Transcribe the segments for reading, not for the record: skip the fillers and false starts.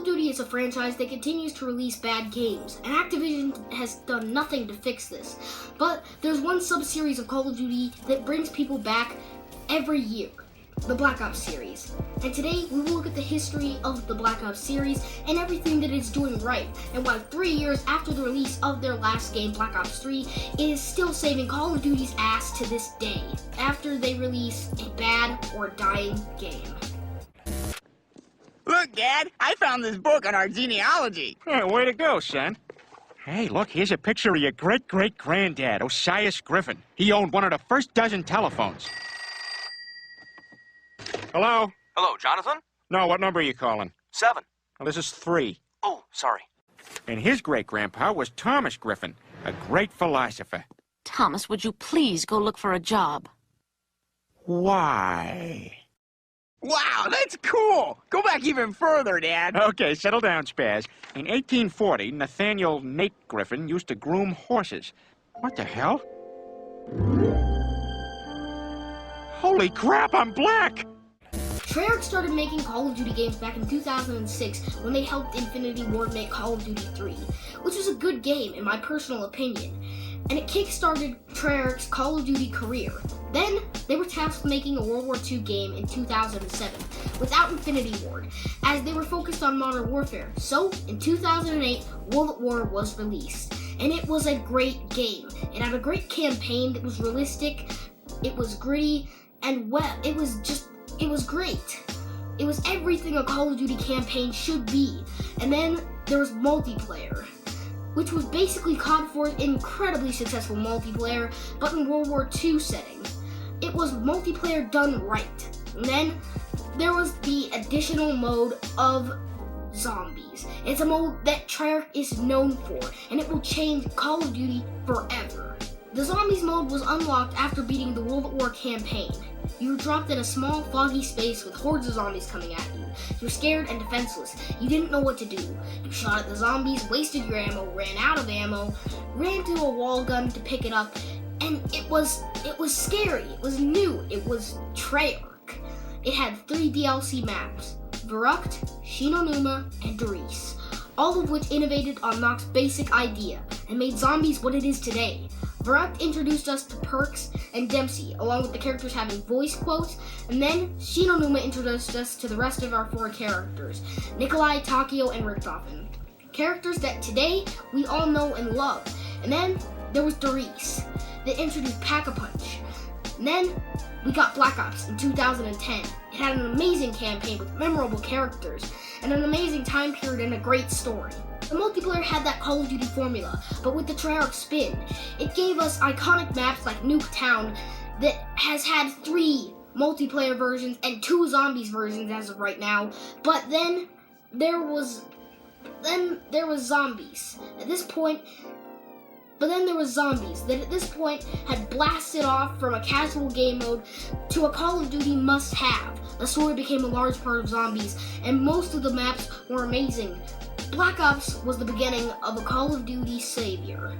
of Duty is a franchise that continues to release bad games, and Activision has done nothing to fix this. But there's one sub-series of Call of Duty that brings people back every year, the Black Ops series. And today we will look at the history of the Black Ops series and everything that it's doing right, and why 3 years after the release of their last game, Black Ops 3, it is still saving Call of Duty's ass to this day, after they release a bad or dying game. Look, Dad, I found this book on our genealogy. Yeah, way to go, son. Hey, look, here's a picture of your great-great-granddad, Osiris Griffin. He owned one of the first dozen telephones. Hello? Hello, Jonathan? No, what number are you calling? 7. Well, this is 3. Oh, sorry. And his great-grandpa was Thomas Griffin, a great philosopher. Thomas, would you please go look for a job? Why? Wow, that's cool. Go back even further, Dad. Okay, settle down, Spaz. In 1840, Nathaniel Nate Griffin used to groom horses. What the hell? Holy crap, I'm black! Treyarch started making Call of Duty games back in 2006 when they helped Infinity Ward make Call of Duty 3, which was a good game in my personal opinion, and it kick-started Treyarch's Call of Duty career. Then, they were tasked with making a World War II game in 2007, without Infinity Ward, as they were focused on Modern Warfare. So, in 2008, World at War was released, and it was a great game. It had a great campaign that was realistic, it was gritty, and well, it was great. It was everything a Call of Duty campaign should be. And then, there was multiplayer, which was basically COD 4's incredibly successful multiplayer, but in World War II setting. It was multiplayer done right. And then there was the additional mode of zombies. It's a mode that Treyarch is known for, and it will change Call of Duty forever. The zombies mode was unlocked after beating the World at War campaign. You were dropped in a small, foggy space with hordes of zombies coming at you. You were scared and defenseless. You didn't know what to do. You shot at the zombies, wasted your ammo, ran out of ammo, ran to a wall gun to pick it up, and it was scary. It was new. It was Treyarch. It had 3 DLC maps: Verrückt, Shinonuma, and Dries, all of which innovated on Nox's basic idea and made zombies what it is today. Verrückt introduced us to Perks and Dempsey, along with the characters having voice quotes, and then Shinonuma introduced us to the rest of our 4 characters, Nikolai, Takio, and Richthofen. Characters that today we all know and love. And then there was Dries, that introduced Pack-a-Punch. And then we got Black Ops in 2010. It had an amazing campaign with memorable characters, and an amazing time period and a great story. The multiplayer had that Call of Duty formula, but with the Treyarch spin. It gave us iconic maps like Nuketown that has had 3 multiplayer versions and 2 zombies versions as of right now, but then there was zombies. There was zombies that at this point had blasted off from a casual game mode to a Call of Duty must-have. The story became a large part of zombies, and most of the maps were amazing. Black Ops was the beginning of a Call of Duty savior.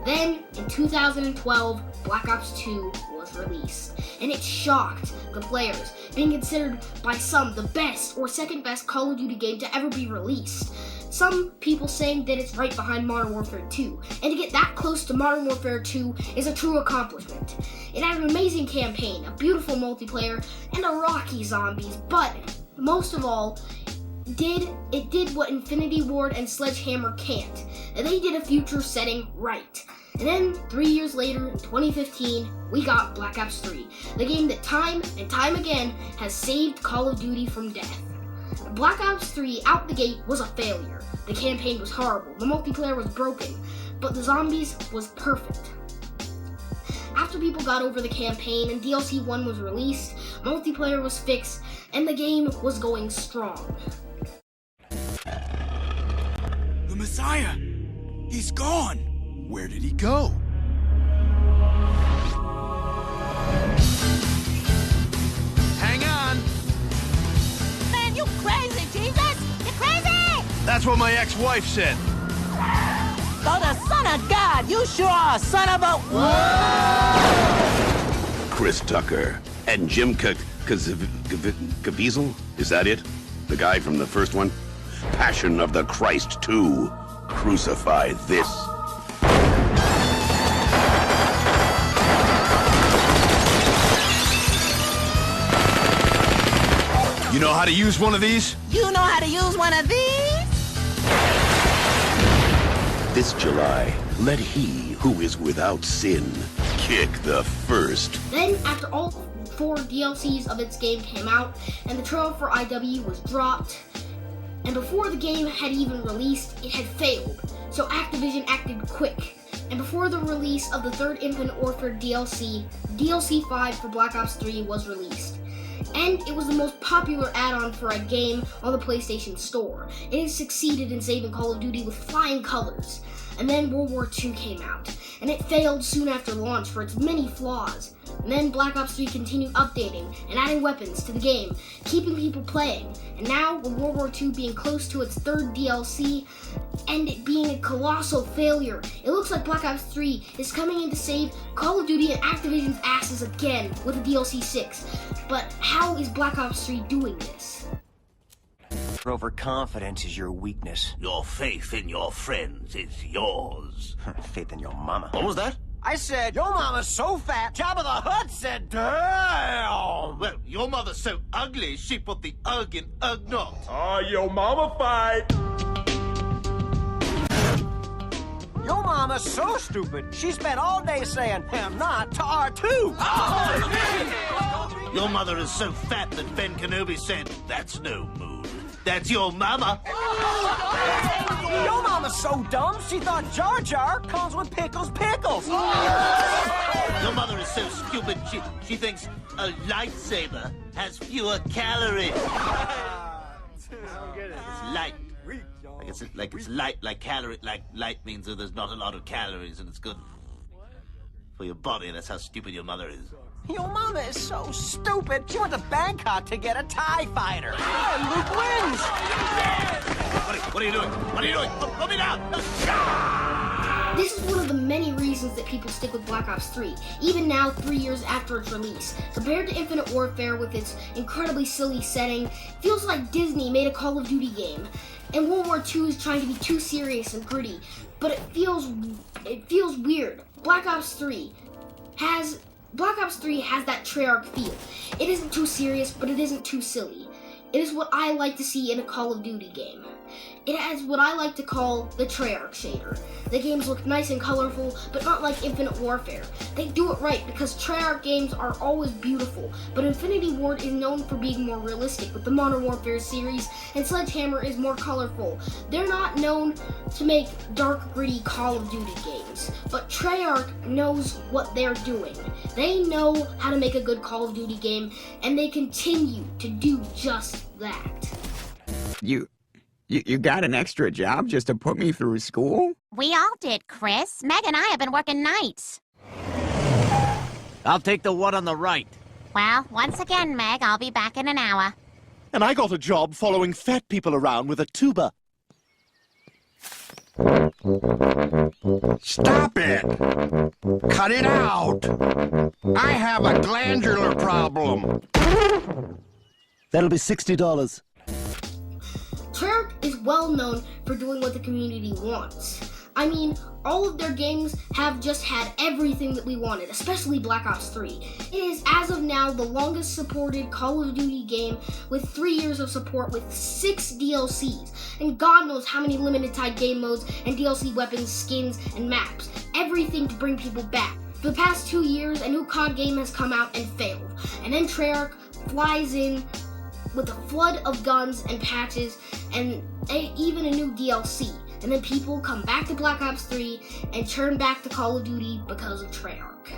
Then, in 2012, Black Ops 2 was released, and it shocked the players, being considered by some the best or second best Call of Duty game to ever be released. Some people saying that it's right behind Modern Warfare 2, and to get that close to Modern Warfare 2 is a true accomplishment. It had an amazing campaign, a beautiful multiplayer, and a rocky zombies, but most of all, it did what Infinity Ward and Sledgehammer can't, and they did a future setting right. And then, 3 years later, in 2015, we got Black Ops 3, the game that time and time again has saved Call of Duty from death. Black Ops 3 out the gate was a failure. The campaign was horrible, the multiplayer was broken, but the zombies was perfect. After people got over the campaign and DLC 1 was released, multiplayer was fixed, and the game was going strong. The Messiah! He's gone! Where did he go? Hang on! Man, you crazy, Jesus! You're crazy! That's what my ex-wife said. Oh, the son of God! You sure are a son of a... Chris Tucker and Jim Caviezel? Is that it? The guy from the first one? Passion of the Christ 2. Crucify this. You know how to use one of these? You know how to use one of these? This July, let he who is without sin kick the first. Then, after all 4 DLCs of its game came out, and the trailer for IW was dropped, and before the game had even released, it had failed, so Activision acted quick. And before the release of the 3rd Infinite Warfare DLC, DLC 5 for Black Ops 3 was released. And it was the most popular add-on for a game on the PlayStation Store. It has succeeded in saving Call of Duty with flying colors. And then World War II came out, and it failed soon after launch for its many flaws. And then Black Ops 3 continued updating and adding weapons to the game, keeping people playing. And now, with World War II being close to its 3rd DLC, and it being a colossal failure, it looks like Black Ops 3 is coming in to save Call of Duty and Activision's asses again with a DLC 6. But how is Black Ops 3 doing this? Overconfidence is your weakness. Your faith in your friends is yours. Faith in your mama. What was that? I said, your mama's so fat, Jabba the Hutt said, damn! Well, your mother's so ugly, she put the ugg in ugg not. Your mama fight. Your mama's so stupid, she spent all day saying, am not to R2. Your mother is so fat that Ben Kenobi said, that's no moon. That's your mama. Your mama's so dumb, she thought Jar Jar comes with pickles. Your mother is so stupid, she thinks a lightsaber has fewer calories. It's light. It's light, like light means that there's not a lot of calories and it's good for your body. That's how stupid your mother is. Your mama is so stupid, she went to Bangkok to get a TIE fighter. And Luke wins. What are you doing? What are you doing? Put me down! This is one of the many reasons that people stick with Black Ops 3, even now 3 years after its release. Compared to Infinite Warfare with its incredibly silly setting, it feels like Disney made a Call of Duty game. And World War II is trying to be too serious and gritty, but it feels weird. Black Ops 3 has that Treyarch feel. It isn't too serious, but it isn't too silly. It is what I like to see in a Call of Duty game. It has what I like to call the Treyarch shader. The games look nice and colorful, but not like Infinite Warfare. They do it right because Treyarch games are always beautiful, but Infinity Ward is known for being more realistic with the Modern Warfare series, and Sledgehammer is more colorful. They're not known to make dark, gritty Call of Duty games, but Treyarch knows what they're doing. They know how to make a good Call of Duty game, and they continue to do just that. You got an extra job just to put me through school? We all did, Chris. Meg and I have been working nights. I'll take the one on the right. Well, once again, Meg, I'll be back in an hour. And I got a job following fat people around with a tuba. Stop it! Cut it out! I have a glandular problem. That'll be $60. Treyarch is well known for doing what the community wants. I mean, all of their games have just had everything that we wanted, especially Black Ops 3. It is, as of now, the longest supported Call of Duty game with 3 years of support with 6 DLCs, and God knows how many limited time game modes and DLC weapons, skins, and maps. Everything to bring people back. For the past 2 years, a new COD game has come out and failed, and then Treyarch flies in with a flood of guns and patches and even a new DLC. And then people come back to Black Ops 3 and turn back to Call of Duty because of Treyarch.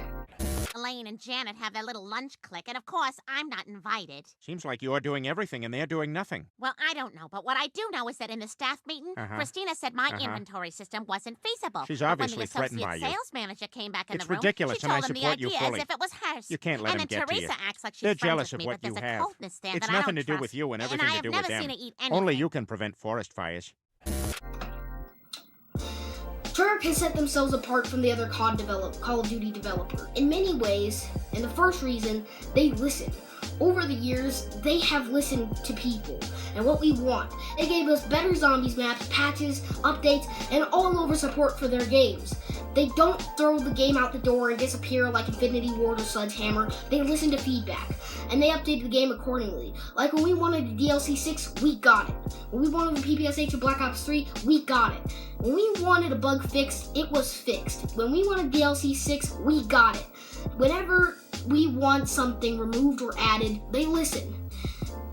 Elaine and Janet have their little lunch clique, and of course, I'm not invited. Seems like you're doing everything and they're doing nothing. Well, I don't know, but what I do know is that in the staff meeting, Christina said my inventory system wasn't feasible. She's But obviously threatened by when the you. sales manager came back in It's the room, ridiculous, she and I told him the support you idea fully. as if it was hers. You can't let and them then get to Teresa you. acts like she's They're friends jealous with of me, what but you there's a have. coldness there It's that I nothing don't to do trust. with you and everything I to have do never with them. seen her eat anything. Only you can prevent forest fires. Treyarch has set themselves apart from the other Call of Duty developers. In many ways, and the first reason, they listen. Over the years, they have listened to people and what we want. They gave us better zombies maps, patches, updates, and all over support for their games. They don't throw the game out the door and disappear like Infinity Ward or Sledgehammer. They listen to feedback, and they update the game accordingly. Like when we wanted a DLC 6, we got it. When we wanted the PPSH of Black Ops 3, we got it. When we wanted a bug fixed, it was fixed. When we wanted DLC 6, we got it. Whenever we want something removed or added, they listen.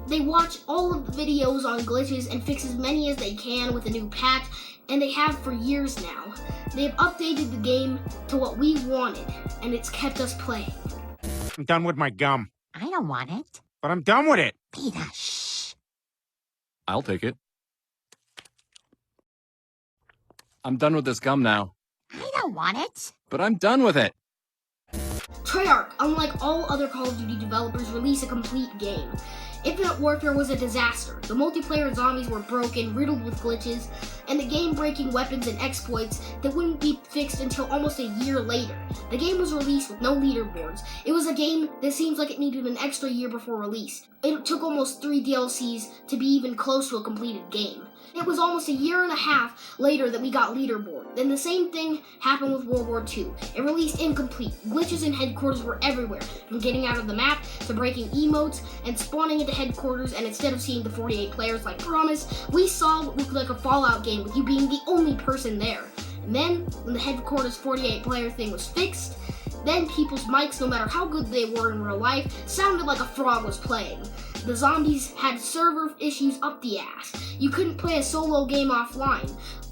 They watch all of the videos on glitches and fix as many as they can with a new patch, and they have for years now. They've updated the game to what we wanted, and it's kept us playing. I'm done with my gum. I don't want it. But I'm done with it. Peter, shh. I'll take it. I'm done with this gum now. I don't want it. But I'm done with it. Treyarch, unlike all other Call of Duty developers, release a complete game. Infinite Warfare was a disaster. The multiplayer and zombies were broken, riddled with glitches, and the game-breaking weapons and exploits that wouldn't be fixed until almost a year later. The game was released with no leaderboards. It was a game that seems like it needed an extra year before release. It took almost 3 DLCs to be even close to a completed game. It was almost a year and a half later that we got leaderboard. Then the same thing happened with World War II. It released incomplete. Glitches in headquarters were everywhere, from getting out of the map to breaking emotes and spawning into headquarters, and instead of seeing the 48 players like promised, we saw what looked like a Fallout game with you being the only person there. And then, when the headquarters 48 player thing was fixed, then people's mics, no matter how good they were in real life, sounded like a frog was playing. The zombies had server issues up the ass. You couldn't play a solo game offline,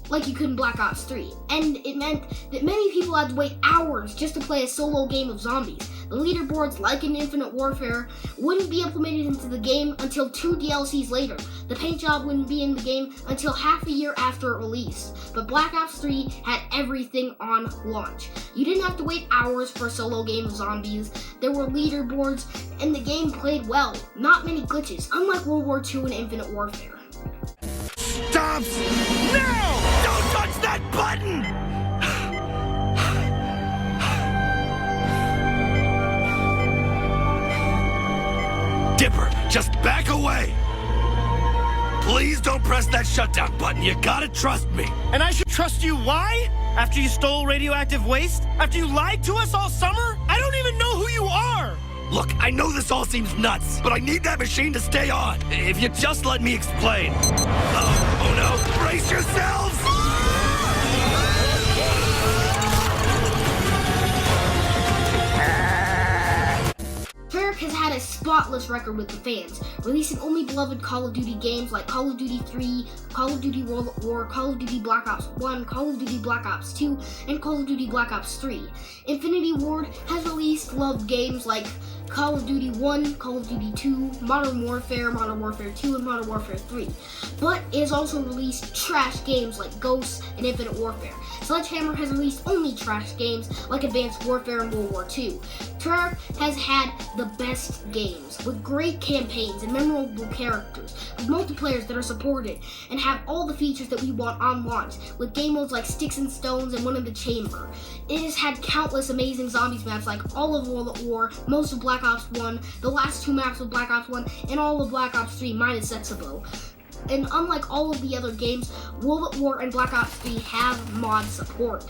like you could in Black Ops 3. And it meant that many people had to wait hours just to play a solo game of zombies. The leaderboards, like in Infinite Warfare, wouldn't be implemented into the game until 2 DLCs later. The paint job wouldn't be in the game until half a year after it released. But Black Ops 3 had everything on launch. You didn't have to wait hours for a solo game of zombies. There were leaderboards, and the game played well. Not many glitches, unlike World War II and Infinite Warfare. Stop! No! Don't touch that button! Dipper, just back away! Please don't press that shutdown button. You gotta trust me. And I should trust you why? After you stole radioactive waste? After you lied to us all summer? I don't even know who you are! Look, I know this all seems nuts, but I need that machine to stay on. If you just let me explain. Oh no, brace yourselves! Treyarch has had a spotless record with the fans, releasing only beloved Call of Duty games like Call of Duty 3, Call of Duty World at War, Call of Duty Black Ops 1, Call of Duty Black Ops 2, and Call of Duty Black Ops 3. Infinity Ward has released loved games like Call of Duty 1, Call of Duty 2, Modern Warfare 2, and Modern Warfare 3. But it has also released trash games like Ghosts and Infinite Warfare. Sledgehammer has released only trash games like Advanced Warfare and World War II. Treyarch has had the best games, with great campaigns and memorable characters, with multiplayers that are supported, and have all the features that we want on launch, with game modes like Sticks and Stones and One in the Chamber. It has had countless amazing zombies maps like all of World at War, most of Black Ops 1, the last 2 maps of Black Ops 1, and all of Black Ops 3 minus Setsubo. And unlike all of the other games, World at War and Black Ops 3 have mod support,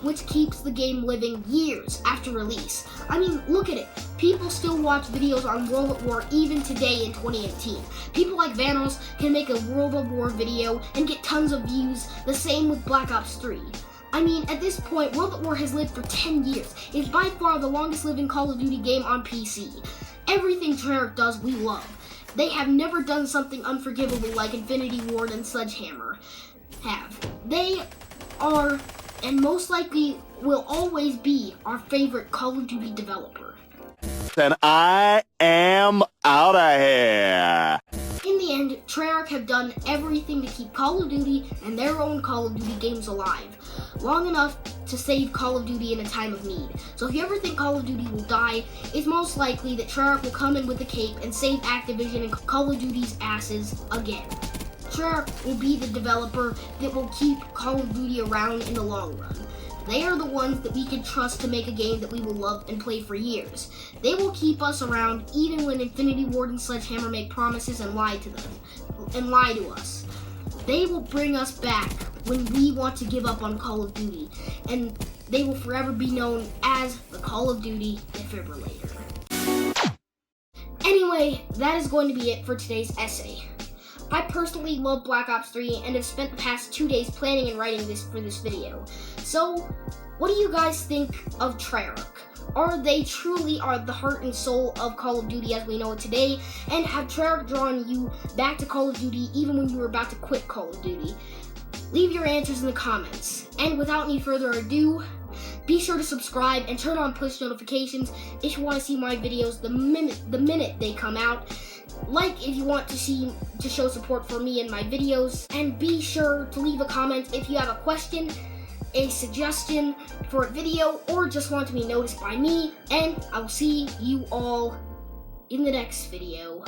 which keeps the game living years after release. I mean, look at it. People still watch videos on World at War even today in 2018. People like Vanos can make a World at War video and get tons of views, the same with Black Ops 3. I mean, at this point, World at War has lived for 10 years. It's by far the longest living Call of Duty game on PC. Everything Treyarch does, we love. They have never done something unforgivable like Infinity Ward and Sledgehammer have. They are, and most likely will always be, our favorite Call of Duty developer. And I am out of here. In the end, Treyarch have done everything to keep Call of Duty and their own Call of Duty games alive, long enough to save Call of Duty in a time of need. So if you ever think Call of Duty will die, it's most likely that Treyarch will come in with the cape and save Activision and Call of Duty's asses again. Treyarch will be the developer that will keep Call of Duty around in the long run. They are the ones that we can trust to make a game that we will love and play for years. They will keep us around even when Infinity Ward and Sledgehammer make promises and lie to us. They will bring us back when we want to give up on Call of Duty, and they will forever be known as the Call of Duty Defibrillator. Anyway, that is going to be it for today's essay. I personally love Black Ops 3 and have spent the past 2 days planning and writing for this video. So, what do you guys think of Treyarch? Are they truly the heart and soul of Call of Duty as we know it today? And have Treyarch drawn you back to Call of Duty even when you were about to quit Call of Duty? Leave your answers in the comments. And without any further ado, be sure to subscribe and turn on push notifications if you want to see my videos the minute they come out. Like if you want to show support for me and my videos, and be sure to leave a comment if you have a question, a suggestion for a video, or just want to be noticed by me, and I will see you all in the next video.